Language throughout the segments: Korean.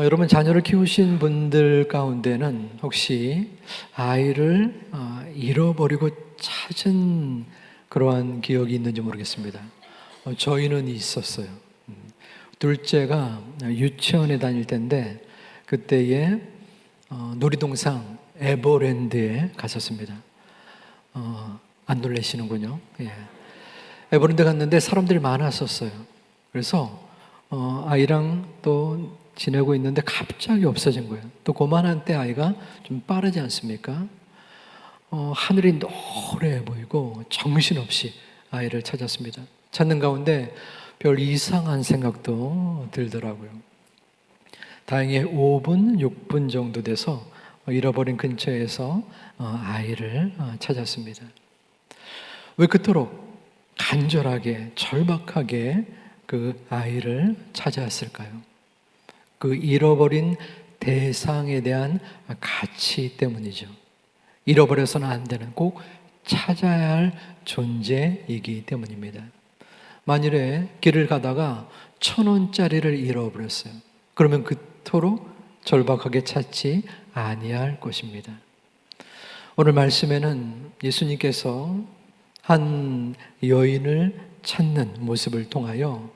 여러분 자녀를 키우신 분들 가운데는 혹시 아이를 잃어버리고 찾은 그러한 기억이 있는지 모르겠습니다. 저희는 있었어요. 둘째가 유치원에 다닐 때인데 그때에 놀이동산 에버랜드에 갔었습니다. 안 놀라시는군요. 예. 에버랜드 갔는데 사람들이 많았었어요. 그래서 아이랑 또 지내고 있는데 갑자기 없어진 거예요. 또 그만한 때 아이가 좀 빠르지 않습니까? 하늘이 노래 보이고 정신없이 아이를 찾았습니다. 찾는 가운데 별 이상한 생각도 들더라고요. 다행히 5분, 6분 정도 돼서 잃어버린 근처에서 아이를 찾았습니다. 왜 그토록 간절하게, 절박하게 그 아이를 찾아왔을까요? 그 잃어버린 대상에 대한 가치 때문이죠. 잃어버려서는 안 되는, 꼭 찾아야 할 존재이기 때문입니다. 만일에 길을 가다가 1,000원짜리를 잃어버렸어요. 그러면 그토록 절박하게 찾지 아니할 것입니다. 오늘 말씀에는 예수님께서 한 여인을 찾는 모습을 통하여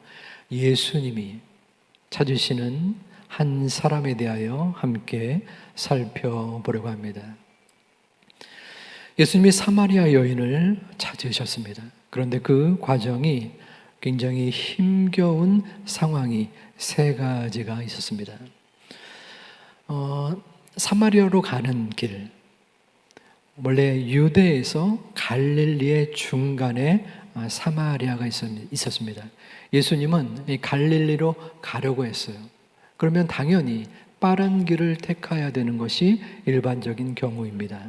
예수님이 찾으시는 한 사람에 대하여 함께 살펴보려고 합니다. 예수님이 사마리아 여인을 찾으셨습니다. 그런데 그 과정이 굉장히 힘겨운 상황이 세 가지가 있었습니다. 사마리아로 가는 길, 원래 유대에서 갈릴리의 중간에 사마리아가 있었습니다. 예수님은 이 갈릴리로 가려고 했어요. 그러면 당연히 빠른 길을 택해야 되는 것이 일반적인 경우입니다.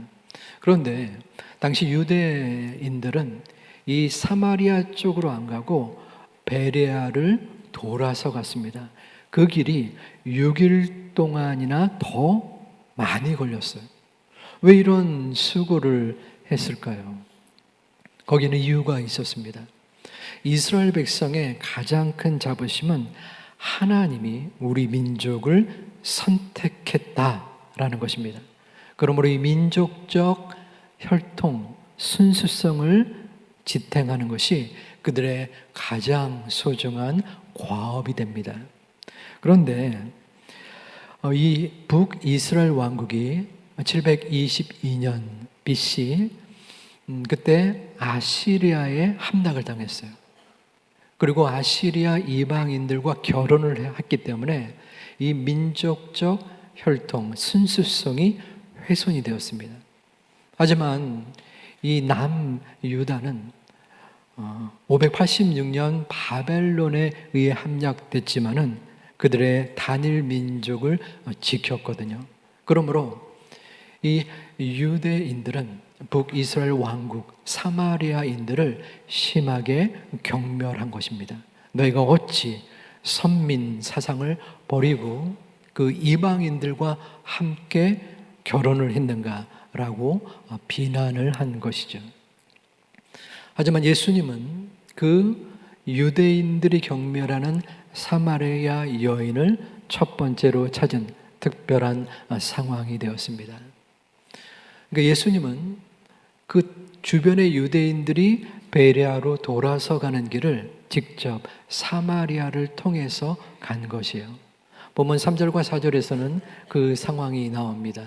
그런데 당시 유대인들은 이 사마리아 쪽으로 안 가고 베레아를 돌아서 갔습니다. 그 길이 6일 동안이나 더 많이 걸렸어요. 왜 이런 수고를 했을까요? 거기는 이유가 있었습니다. 이스라엘 백성의 가장 큰 자부심은 하나님이 우리 민족을 선택했다라는 것입니다. 그러므로 이 민족적 혈통, 순수성을 지탱하는 것이 그들의 가장 소중한 과업이 됩니다. 그런데 이 북이스라엘 왕국이 722년 BC 그때 아시리아에 함락을 당했어요. 그리고 아시리아 이방인들과 결혼을 했기 때문에 이 민족적 혈통, 순수성이 훼손이 되었습니다. 하지만 이 남유다는 586년 바벨론에 의해 함락됐지만은 그들의 단일 민족을 지켰거든요. 그러므로 이 유대인들은 북이스라엘 왕국 사마리아인들을 심하게 경멸한 것입니다. 너희가 어찌 선민 사상을 버리고 그 이방인들과 함께 결혼을 했는가라고 비난을 한 것이죠. 하지만 예수님은 그 유대인들이 경멸하는 사마리아 여인을 첫 번째로 찾은 특별한 상황이 되었습니다. 그러니까 예수님은 그 주변의 유대인들이 베레아로 돌아서 가는 길을 직접 사마리아를 통해서 간 것이에요. 본문 3절과 4절에서는 그 상황이 나옵니다.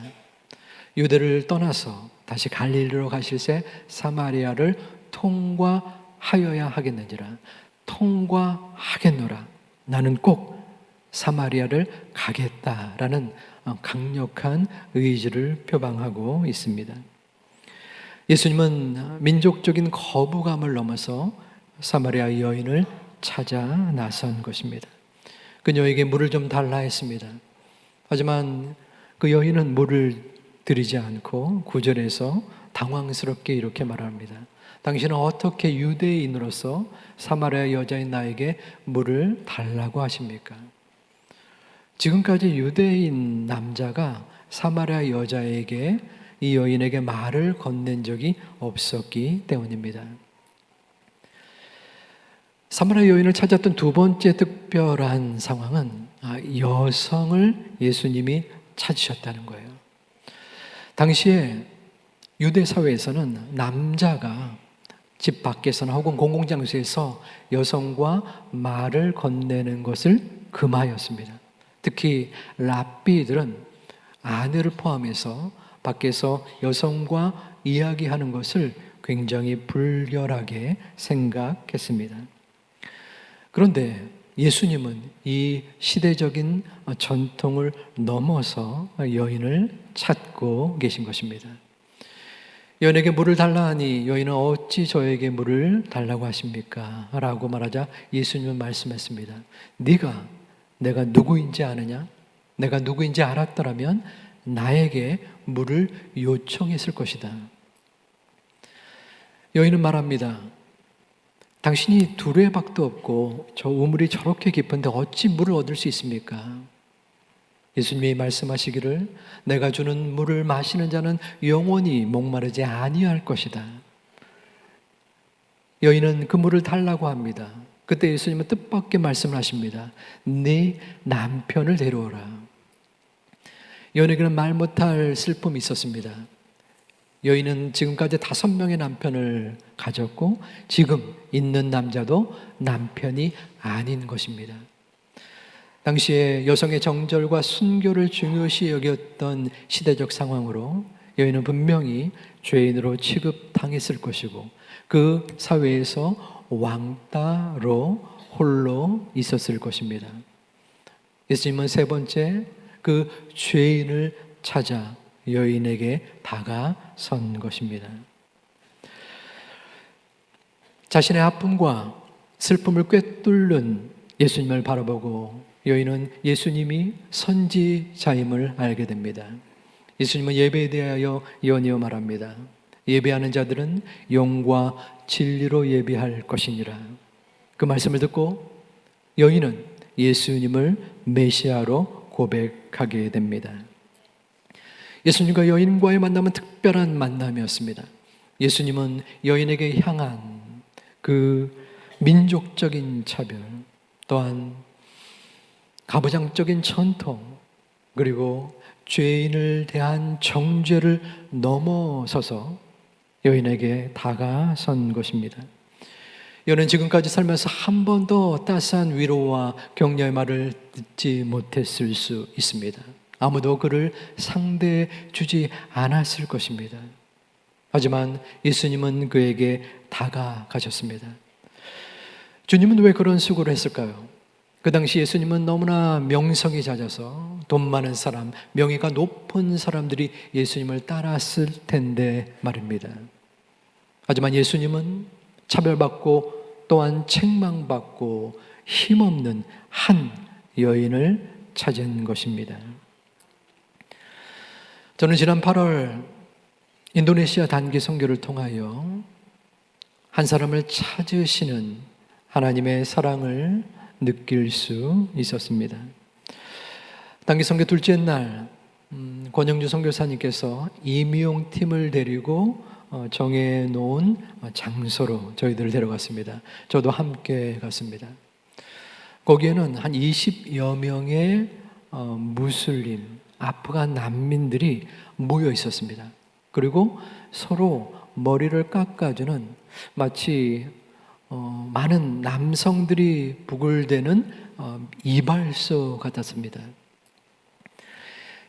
유대를 떠나서 다시 갈릴리로 가실새 사마리아를 통과하여야 하겠는지라. 통과하겠노라. 나는 꼭 사마리아를 가겠다라는 강력한 의지를 표방하고 있습니다. 예수님은 민족적인 거부감을 넘어서 사마리아 여인을 찾아 나선 것입니다. 그녀에게 물을 좀 달라 했습니다. 하지만 그 여인은 물을 드리지 않고 9절에서 당황스럽게 이렇게 말합니다. 당신은 어떻게 유대인으로서 사마리아 여자인 나에게 물을 달라고 하십니까? 지금까지 유대인 남자가 사마리아 여자에게 이 여인에게 말을 건넨 적이 없었기 때문입니다. 사마리아 여인을 찾았던 두 번째 특별한 상황은 여성을 예수님이 찾으셨다는 거예요. 당시에 유대 사회에서는 남자가 집 밖에서나 혹은 공공장소에서 여성과 말을 건네는 것을 금하였습니다. 특히 랍비들은 아내를 포함해서 밖에서 여성과 이야기하는 것을 굉장히 불결하게 생각했습니다. 그런데 예수님은 이 시대적인 전통을 넘어서 여인을 찾고 계신 것입니다. 여인에게 물을 달라 하니 여인은 어찌 저에게 물을 달라고 하십니까? 라고 말하자 예수님은 말씀했습니다. 네가 내가 누구인지 아느냐? 내가 누구인지 알았더라면 나에게 물을 요청했을 것이다. 여인은 말합니다. 당신이 두레박도 없고 저 우물이 저렇게 깊은데 어찌 물을 얻을 수 있습니까? 예수님이 말씀하시기를 내가 주는 물을 마시는 자는 영원히 목마르지 아니할 것이다. 여인은 그 물을 달라고 합니다. 그때 예수님은 뜻밖의 말씀을 하십니다. 네 남편을 데려오라. 여인에게는 말 못할 슬픔이 있었습니다. 여인은 지금까지 5명의 남편을 가졌고 지금 있는 남자도 남편이 아닌 것입니다. 당시에 여성의 정절과 순교를 중요시 여겼던 시대적 상황으로 여인은 분명히 죄인으로 취급당했을 것이고 그 사회에서 왕따로 홀로 있었을 것입니다. 예수님은 세 번째 그 죄인을 찾아 여인에게 다가선 것입니다. 자신의 아픔과 슬픔을 꿰뚫는 예수님을 바라보고 여인은 예수님이 선지자임을 알게 됩니다. 예수님은 예배에 대하여 연이어 말합니다. 예배하는 자들은 영과 진리로 예배할 것이니라. 그 말씀을 듣고 여인은 예수님을 메시아로 고백하게 됩니다. 예수님과 여인과의 만남은 특별한 만남이었습니다. 예수님은 여인에게 향한 그 민족적인 차별, 또한 가부장적인 전통, 그리고 죄인을 대한 정죄를 넘어서서 여인에게 다가선 것입니다. 여인은 지금까지 살면서 한 번도 따스한 위로와 격려의 말을 듣지 못했을 수 있습니다. 아무도 그를 상대해 주지 않았을 것입니다. 하지만 예수님은 그에게 다가가셨습니다. 주님은 왜 그런 수고를 했을까요? 그 당시 예수님은 너무나 명성이 잦아서 돈 많은 사람, 명예가 높은 사람들이 예수님을 따랐을 텐데 말입니다. 하지만 예수님은 차별받고 또한 책망받고 힘없는 한 여인을 찾은 것입니다. 저는 지난 8월 인도네시아 단기 선교를 통하여 한 사람을 찾으시는 하나님의 사랑을 느낄 수 있었습니다. 단기 선교 둘째 날 권영주 선교사님께서 이미용 팀을 데리고 정해놓은 장소로 저희들을 데려갔습니다. 저도 함께 갔습니다. 거기에는 한 20여 명의 무슬림, 아프간 난민들이 모여 있었습니다. 그리고 서로 머리를 깎아주는 마치 많은 남성들이 부글대는 이발소 같았습니다.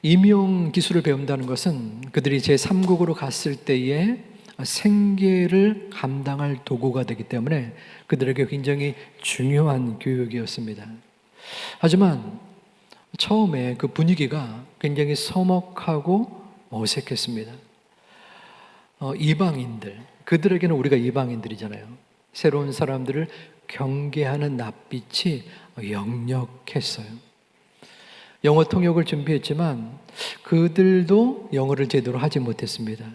임용 기술을 배운다는 것은 그들이 제3국으로 갔을 때에 생계를 감당할 도구가 되기 때문에 그들에게 굉장히 중요한 교육이었습니다. 하지만 처음에 그 분위기가 굉장히 서먹하고 어색했습니다. 이방인들, 그들에게는 우리가 이방인들이잖아요. 새로운 사람들을 경계하는 낯빛이 역력했어요. 영어 통역을 준비했지만 그들도 영어를 제대로 하지 못했습니다.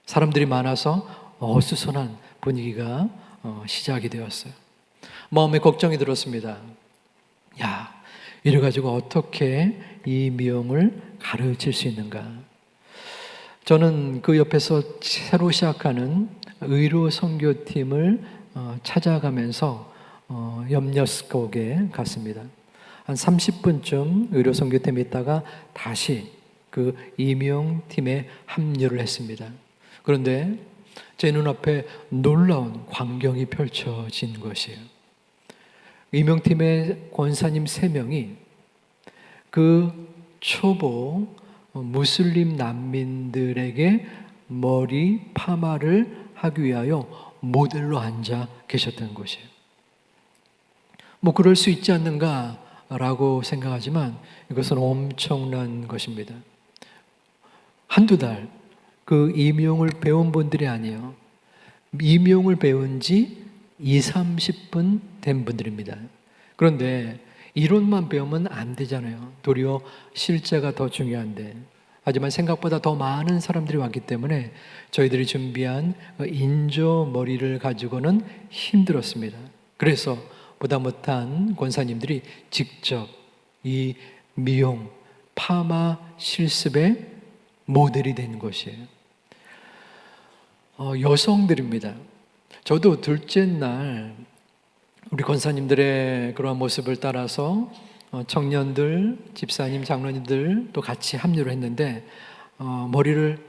사람들이 많아서 어수선한 분위기가 시작이 되었어요. 마음에 걱정이 들었습니다. 야, 이래가지고 어떻게 이 미용을 가르칠 수 있는가? 저는 그 옆에서 새로 시작하는 의료 선교팀을 찾아가면서 염려스곡에 갔습니다. 한 30분쯤 의료선교팀에 있다가 다시 그 임용팀에 합류를 했습니다. 그런데 제 눈앞에 놀라운 광경이 펼쳐진 것이에요. 임용팀의 권사님 3명이 그 초보 무슬림 난민들에게 머리 파마를 하기 위하여 모델로 앉아 계셨던 것이에요. 뭐 그럴 수 있지 않는가라고 생각하지만 이것은 엄청난 것입니다. 한두 달 그 임용을 배운 분들이 아니에요. 임용을 배운 지 20-30분 된 분들입니다. 그런데 이론만 배우면 안 되잖아요. 도리어 실제가 더 중요한데. 하지만 생각보다 더 많은 사람들이 왔기 때문에 저희들이 준비한 인조 머리를 가지고는 힘들었습니다. 그래서 보다 못한 권사님들이 직접 이 미용, 파마 실습의 모델이 된 것이에요. 여성들입니다. 저도 둘째 날 우리 권사님들의 그러한 모습을 따라서 청년들, 집사님, 장로님들 또 같이 합류를 했는데 머리를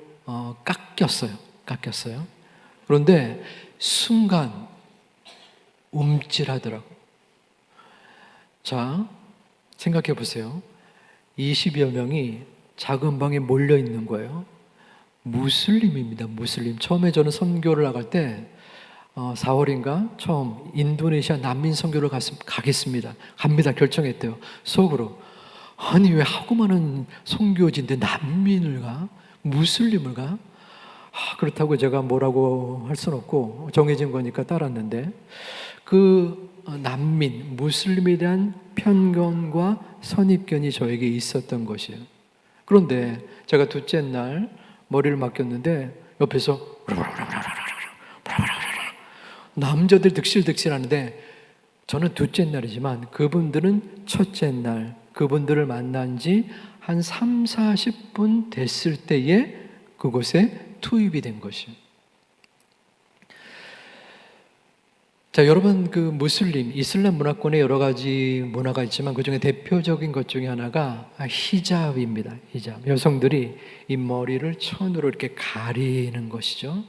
깎였어요. 그런데 순간 움찔하더라고요. 자, 생각해 보세요. 20여 명이 작은 방에 몰려 있는 거예요. 무슬림입니다. 무슬림. 처음에 저는 선교를 나갈 때 4월인가 처음 인도네시아 난민 선교를 가겠습니다. 갑니다. 결정했대요. 속으로 아니 왜 하고 많은 선교지인데 난민을 가? 무슬림을 가? 그렇다고 제가 뭐라고 할 수는 없고 정해진 거니까 따랐는데 그 난민, 무슬림에 대한 편견과 선입견이 저에게 있었던 것이에요. 그런데 제가 둘째 날 머리를 맡겼는데 옆에서 남자들 득실득실 하는데 저는 둘째 날이지만 그분들은 첫째 날, 그분들을 만난 지 한 30-40분 됐을 때에 그곳에 투입이 된 것이에요. 자, 여러분 그 무슬림, 이슬람 문화권에 여러 가지 문화가 있지만 그 중에 대표적인 것 중에 하나가 히잡입니다. 히잡. 여성들이 이 머리를 천으로 이렇게 가리는 것이죠.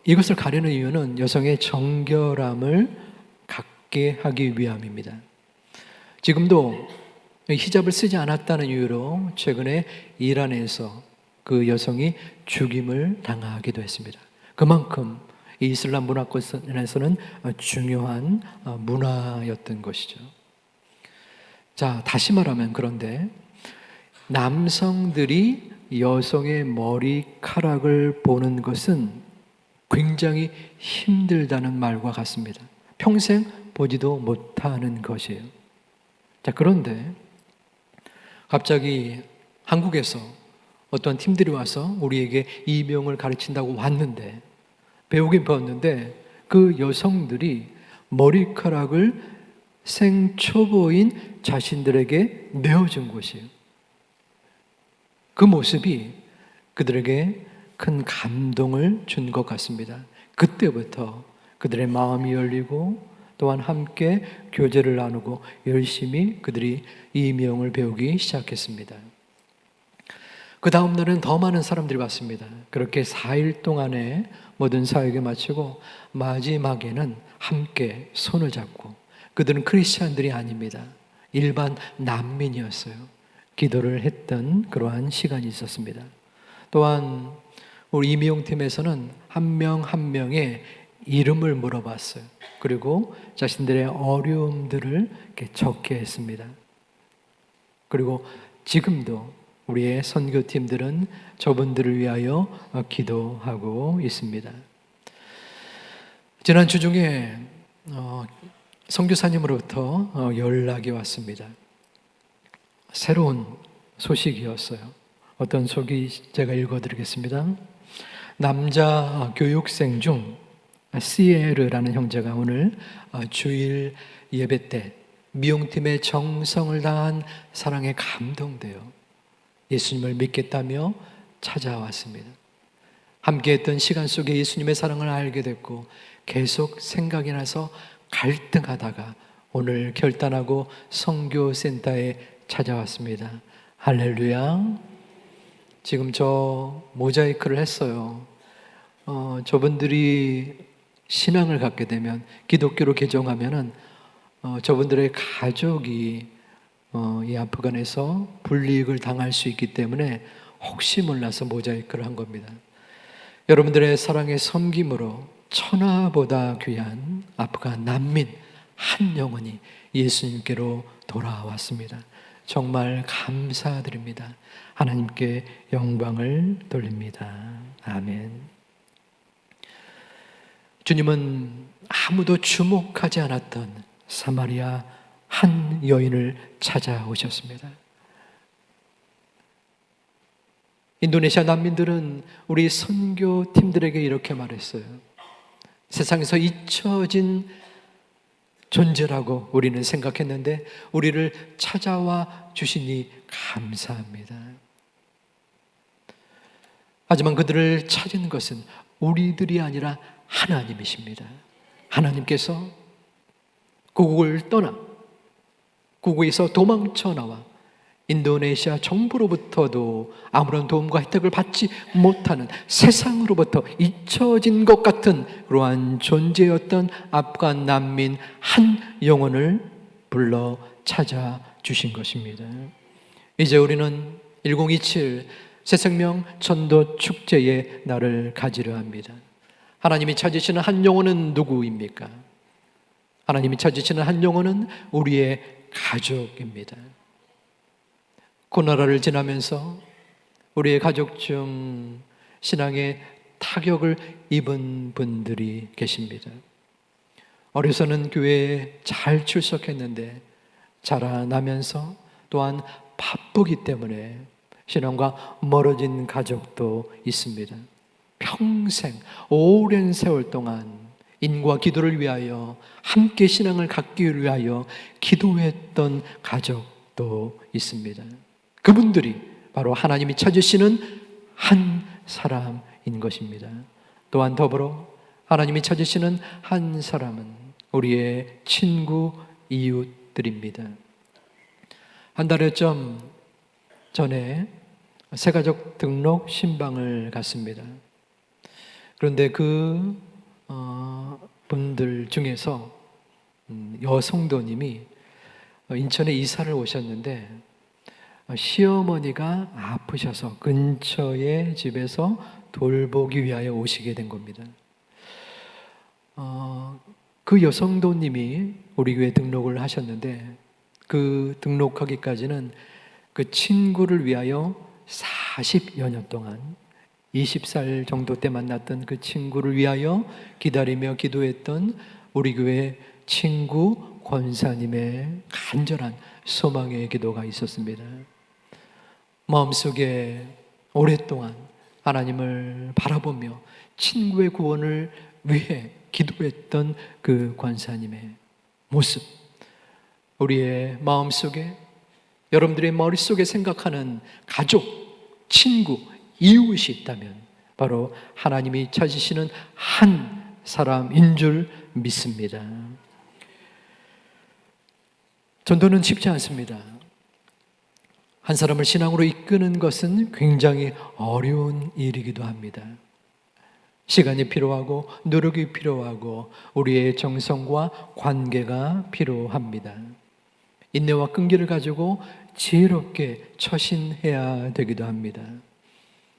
이것을 가리는 이유는 여성의 정결함을 갖게 하기 위함입니다. 지금도 히잡을 쓰지 않았다는 이유로 최근에 이란에서 그 여성이 죽임을 당하기도 했습니다. 그만큼 이 이슬람 문화권에서는 중요한 문화였던 것이죠. 자, 다시 말하면 그런데 남성들이 여성의 머리카락을 보는 것은 굉장히 힘들다는 말과 같습니다. 평생 보지도 못하는 것이에요. 자, 그런데 갑자기 한국에서 어떤 팀들이 와서 우리에게 이명을 가르친다고 왔는데 배우긴 배웠는데 그 여성들이 머리카락을 생초보인 자신들에게 내어준 것이에요. 그 모습이 그들에게 큰 감동을 준 것 같습니다. 그때부터 그들의 마음이 열리고 또한 함께 교제를 나누고 열심히 그들이 이명을 배우기 시작했습니다. 그 다음 날은 더 많은 사람들이 왔습니다. 그렇게 4일 동안의 모든 사역을 마치고 마지막에는 함께 손을 잡고 그들은 크리스찬들이 아닙니다. 일반 난민이었어요. 기도를 했던 그러한 시간이 있었습니다. 또한 우리 이미용팀에서는 한 명 한 명의 이름을 물어봤어요. 그리고 자신들의 어려움들을 이렇게 적게 했습니다. 그리고 지금도 우리의 선교팀들은 저분들을 위하여 기도하고 있습니다. 지난 주 중에 선교사님으로부터 연락이 왔습니다. 새로운 소식이었어요. 어떤 소식이 제가 읽어드리겠습니다. 남자 교육생 중 시에르라는 형제가 오늘 주일 예배 때 미용팀의 정성을 다한 사랑에 감동되어 예수님을 믿겠다며 찾아왔습니다. 함께했던 시간 속에 예수님의 사랑을 알게 됐고 계속 생각이 나서 갈등하다가 오늘 결단하고 선교센터에 찾아왔습니다. 할렐루야. 지금 저 모자이크를 했어요. 저분들이 신앙을 갖게 되면, 기독교로 개종하면은 저분들의 가족이 이 아프간에서 불이익을 당할 수 있기 때문에 혹시 몰라서 모자이크를 한 겁니다. 여러분들의 사랑의 섬김으로 천하보다 귀한 아프간 난민 한 영혼이 예수님께로 돌아왔습니다. 정말 감사드립니다. 하나님께 영광을 돌립니다. 아멘. 주님은 아무도 주목하지 않았던 사마리아 한 여인을 찾아오셨습니다. 인도네시아 난민들은 우리 선교팀들에게 이렇게 말했어요. 세상에서 잊혀진 존재라고 우리는 생각했는데 우리를 찾아와 주시니 감사합니다. 하지만 그들을 찾은 것은 우리들이 아니라 하나님이십니다. 하나님께서 고국을 떠나 고국에서 도망쳐 나와 인도네시아 정부로부터도 아무런 도움과 혜택을 받지 못하는 세상으로부터 잊혀진 것 같은 그러한 존재였던 아프간 난민 한 영혼을 불러 찾아주신 것입니다. 이제 우리는 1027 새생명 전도 축제의 날을 가지려 합니다. 하나님이 찾으시는 한 영혼은 누구입니까? 하나님이 찾으시는 한 영혼은 우리의 가족입니다. 코로나를 지나면서 우리의 가족 중 신앙의 타격을 입은 분들이 계십니다. 어려서는 교회에 잘 출석했는데 자라나면서 또한 바쁘기 때문에 신앙과 멀어진 가족도 있습니다. 평생 오랜 세월 동안 인과 기도를 위하여 함께 신앙을 갖기 위하여 기도했던 가족도 있습니다. 그분들이 바로 하나님이 찾으시는 한 사람인 것입니다. 또한 더불어 하나님이 찾으시는 한 사람은 우리의 친구 이웃들입니다. 한 달여 전에 새가족 등록 신방을 갔습니다. 그런데 그 분들 중에서 여성도님이 인천에 이사를 오셨는데 시어머니가 아프셔서 근처의 집에서 돌보기 위하여 오시게 된 겁니다. 그 여성도님이 우리 교회 등록을 하셨는데 그 등록하기까지는 그 친구를 위하여 40여 년 동안 20살 정도 때 만났던 그 친구를 위하여 기다리며 기도했던 우리 교회 친구 권사님의 간절한 소망의 기도가 있었습니다. 마음속에 오랫동안 하나님을 바라보며 친구의 구원을 위해 기도했던 그 권사님의 모습, 우리의 마음속에, 여러분들의 머릿속에 생각하는 가족, 친구, 이웃이 있다면 바로 하나님이 찾으시는 한 사람인 줄 믿습니다. 전도는 쉽지 않습니다. 한 사람을 신앙으로 이끄는 것은 굉장히 어려운 일이기도 합니다. 시간이 필요하고 노력이 필요하고 우리의 정성과 관계가 필요합니다. 인내와 끈기를 가지고 지혜롭게 처신해야 되기도 합니다.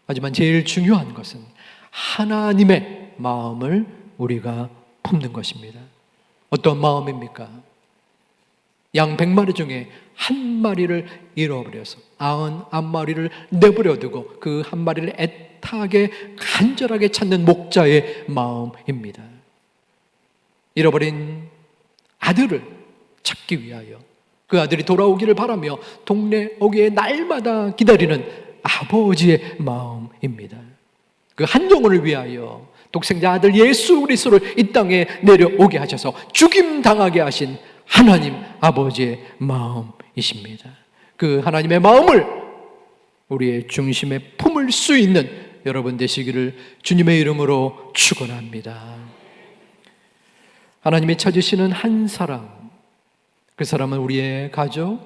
하지만 제일 중요한 것은 하나님의 마음을 우리가 품는 것입니다. 어떤 마음입니까? 양 100마리 중에 한 마리를 잃어버려서 99마리를 내버려 두고 그 한 마리를 애타게 간절하게 찾는 목자의 마음입니다. 잃어버린 아들을 찾기 위하여 그 아들이 돌아오기를 바라며 동네 어귀에 날마다 기다리는 아버지의 마음입니다. 그 한 영혼을 위하여 독생자 아들 예수 그리스도를 이 땅에 내려오게 하셔서 죽임당하게 하신 하나님 아버지의 마음이십니다. 그 하나님의 마음을 우리의 중심에 품을 수 있는 여러분 되시기를 주님의 이름으로 축원합니다. 하나님이 찾으시는 한 사람, 그 사람은 우리의 가족,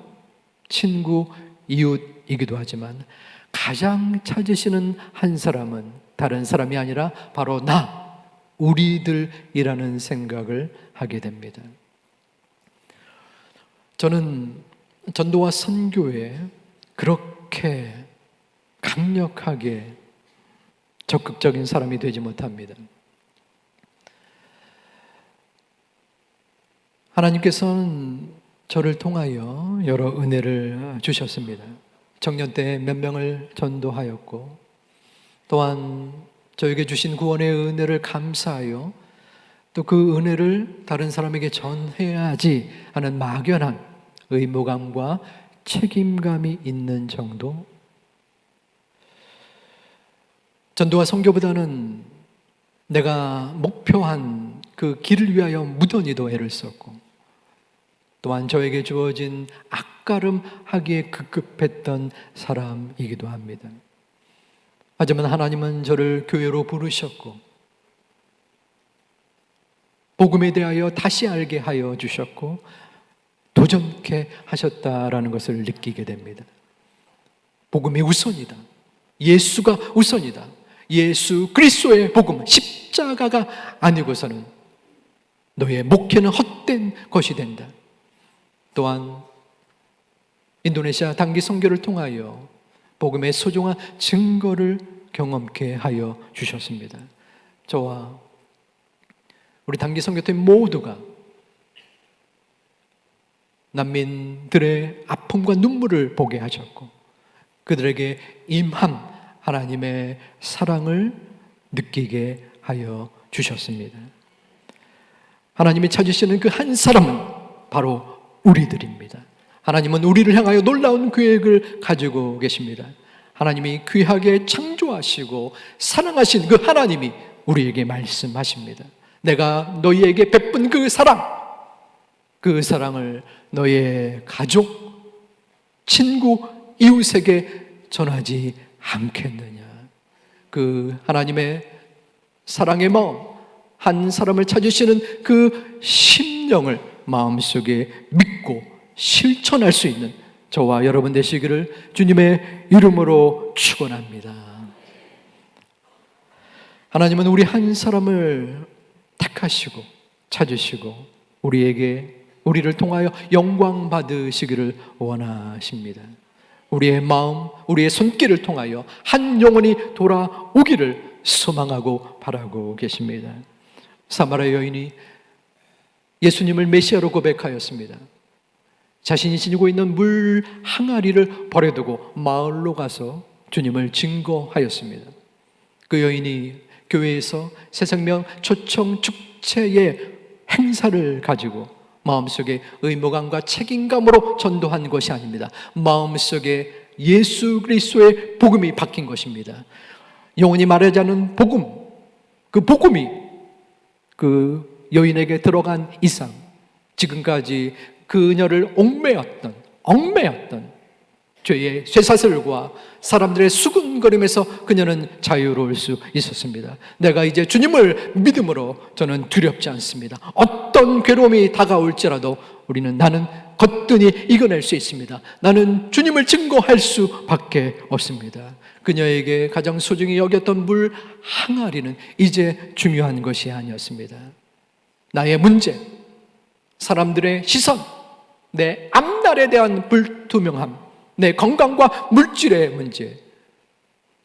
친구, 이웃이기도 하지만 가장 찾으시는 한 사람은 다른 사람이 아니라 바로 우리들이라는 생각을 하게 됩니다. 저는 전도와 선교에 그렇게 강력하게 적극적인 사람이 되지 못합니다. 하나님께서는 저를 통하여 여러 은혜를 주셨습니다. 청년 때 몇 명을 전도하였고, 또한 저에게 주신 구원의 은혜를 감사하여 또 그 은혜를 다른 사람에게 전해야지 하는 막연한 의무감과 책임감이 있는 정도. 전도와 선교보다는 내가 목표한 그 길을 위하여 무던히도 애를 썼고, 또한 저에게 주어진 앞가름하기에 급급했던 사람이기도 합니다. 하지만 하나님은 저를 교회로 부르셨고 복음에 대하여 다시 알게 하여 주셨고 도전케 하셨다라는 것을 느끼게 됩니다. 복음이 우선이다. 예수가 우선이다. 예수 그리스도의 복음, 십자가가 아니고서는 너의 목회는 헛된 것이 된다. 또한 인도네시아 단기 선교를 통하여 복음의 소중한 증거를 경험케 하여 주셨습니다. 저와 우리 단기 선교팀 모두가 난민들의 아픔과 눈물을 보게 하셨고 그들에게 임한 하나님의 사랑을 느끼게 하여 주셨습니다. 하나님이 찾으시는 그 한 사람은 바로 우리들입니다. 하나님은 우리를 향하여 놀라운 계획을 가지고 계십니다. 하나님이 귀하게 창조하시고 사랑하신 그 하나님이 우리에게 말씀하십니다. 내가 너희에게 베푼 그 사랑을 너의 가족, 친구, 이웃에게 전하지 않겠느냐. 그 하나님의 사랑의 마음, 한 사람을 찾으시는 그 심령을 마음속에 믿고 실천할 수 있는 저와 여러분 되시기를 주님의 이름으로 축원합니다. 하나님은 우리 한 사람을 택하시고 찾으시고 우리를 통하여 영광 받으시기를 원하십니다. 우리의 마음, 우리의 손길을 통하여 한 영혼이 돌아오기를 소망하고 바라고 계십니다. 사마리아 여인이 예수님을 메시아로 고백하였습니다. 자신이 지니고 있는 물 항아리를 버려두고 마을로 가서 주님을 증거하였습니다. 그 여인이 교회에서 새생명 초청 축제의 행사를 가지고 마음속에 의무감과 책임감으로 전도한 것이 아닙니다. 마음속에 예수 그리스도의 복음이 박힌 것입니다. 영혼이 말하자는 복음, 그 복음이 그 여인에게 들어간 이상 지금까지 그녀를 얽매였던 죄의 쇠사슬과 사람들의 수군거림에서 그녀는 자유로울 수 있었습니다. 내가 이제 주님을 믿음으로 저는 두렵지 않습니다. 어떤 괴로움이 다가올지라도 나는 거뜬히 이겨낼 수 있습니다. 나는 주님을 증거할 수밖에 없습니다. 그녀에게 가장 소중히 여겼던 물 항아리는 이제 중요한 것이 아니었습니다. 나의 문제, 사람들의 시선, 내 앞날에 대한 불투명함, 내 건강과 물질의 문제,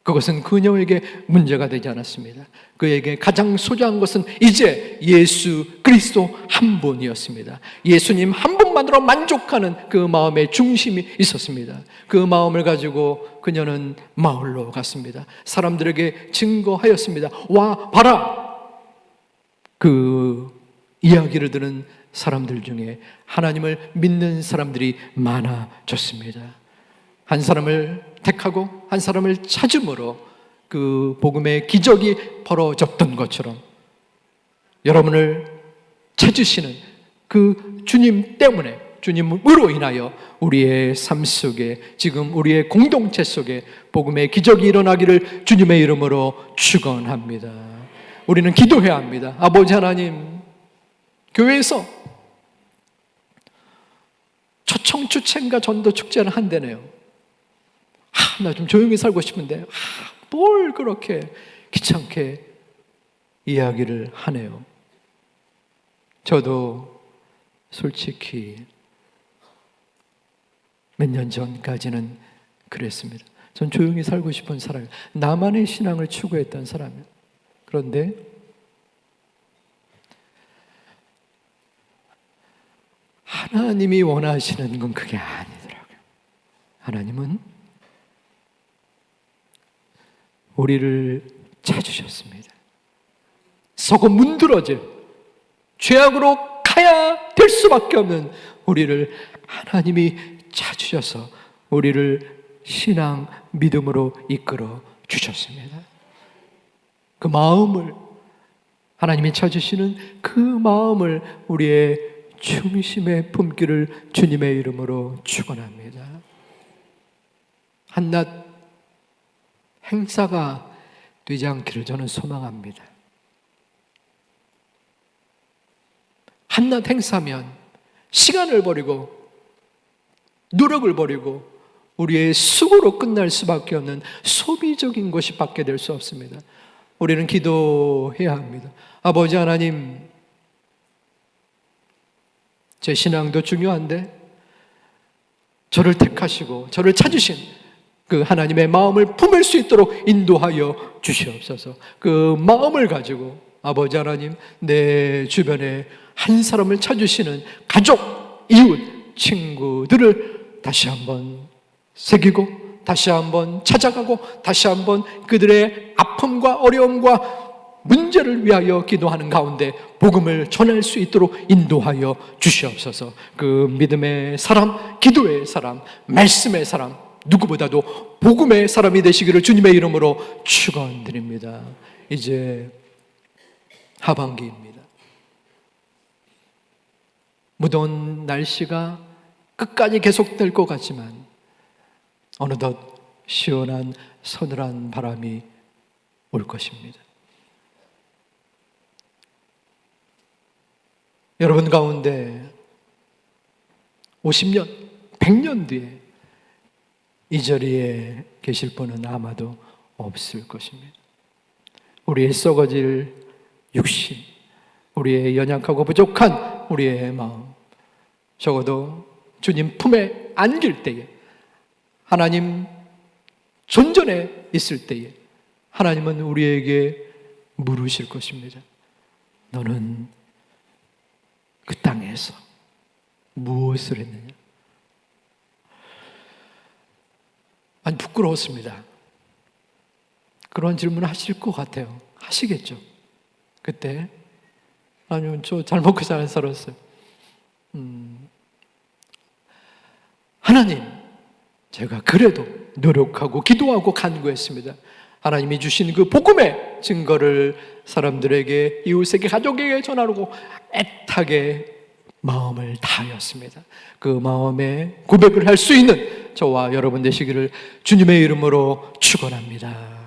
그것은 그녀에게 문제가 되지 않았습니다. 그에게 가장 소중한 것은 이제 예수 그리스도 한 분이었습니다. 예수님 한 분만으로 만족하는 그 마음의 중심이 있었습니다. 그 마음을 가지고 그녀는 마을로 갔습니다. 사람들에게 증거하였습니다. 와 봐라. 그 이야기를 들은 사람들 중에 하나님을 믿는 사람들이 많아졌습니다. 한 사람을 택하고 한 사람을 찾음으로 그 복음의 기적이 벌어졌던 것처럼 여러분을 찾으시는 그 주님 때문에, 주님으로 인하여 우리의 삶 속에, 지금 우리의 공동체 속에 복음의 기적이 일어나기를 주님의 이름으로 축원합니다. 우리는 기도해야 합니다. 아버지 하나님, 교회에서 초청추챈가 전도 축제를 한대네요. 나 좀 조용히 살고 싶은데 뭘 그렇게 귀찮게 이야기를 하네요. 저도 솔직히 몇 년 전까지는 그랬습니다. 전 조용히 살고 싶은 사람이에요. 나만의 신앙을 추구했던 사람이에요. 그런데 하나님이 원하시는 건 그게 아니더라고요. 하나님은 우리를 찾으셨습니다. 서고 문드러질 죄악으로 가야 될 수밖에 없는 우리를 하나님이 찾으셔서 우리를 신앙, 믿음으로 이끌어 주셨습니다. 그 마음을, 하나님이 찾으시는 그 마음을 우리의 중심에 품기를 주님의 이름으로 축원합니다. 한낱 행사가 되지 않기를 저는 소망합니다. 한낱 행사면 시간을 버리고 노력을 버리고 우리의 수고로 끝날 수밖에 없는 소비적인 것이 밖에 될 수 없습니다. 우리는 기도해야 합니다. 아버지 하나님, 제 신앙도 중요한데 저를 택하시고 저를 찾으신 그 하나님의 마음을 품을 수 있도록 인도하여 주시옵소서. 그 마음을 가지고 아버지 하나님, 내 주변에 한 사람을 찾으시는 가족, 이웃, 친구들을 다시 한번 새기고 다시 한번 찾아가고 다시 한번 그들의 아픔과 어려움과 문제를 위하여 기도하는 가운데 복음을 전할 수 있도록 인도하여 주시옵소서. 그 믿음의 사람, 기도의 사람, 말씀의 사람, 누구보다도 복음의 사람이 되시기를 주님의 이름으로 축원드립니다. 이제 하반기입니다. 무더운 날씨가 끝까지 계속될 것 같지만 어느덧 시원한 서늘한 바람이 올 것입니다. 여러분 가운데 50년, 100년 뒤에 이 자리에 계실 분은 아마도 없을 것입니다. 우리의 썩어질 육신, 우리의 연약하고 부족한 우리의 마음, 적어도 주님 품에 안길 때에, 하나님 존전에 있을 때에 하나님은 우리에게 물으실 것입니다. 너는 그 땅에서 무엇을 했느냐? 아니, 부끄러웠습니다. 그런 질문을 하실 것 같아요. 하시겠죠. 그때 아니면 저 잘 먹고 잘 살았어요. 하나님, 제가 그래도 노력하고 기도하고 간구했습니다. 하나님이 주신 그 복음의 증거를 사람들에게, 이웃에게, 가족에게 전하려고 애타게 마음을 다하였습니다. 그 마음에 고백을 할 수 있는 저와 여러분 되시기를 주님의 이름으로 축원합니다.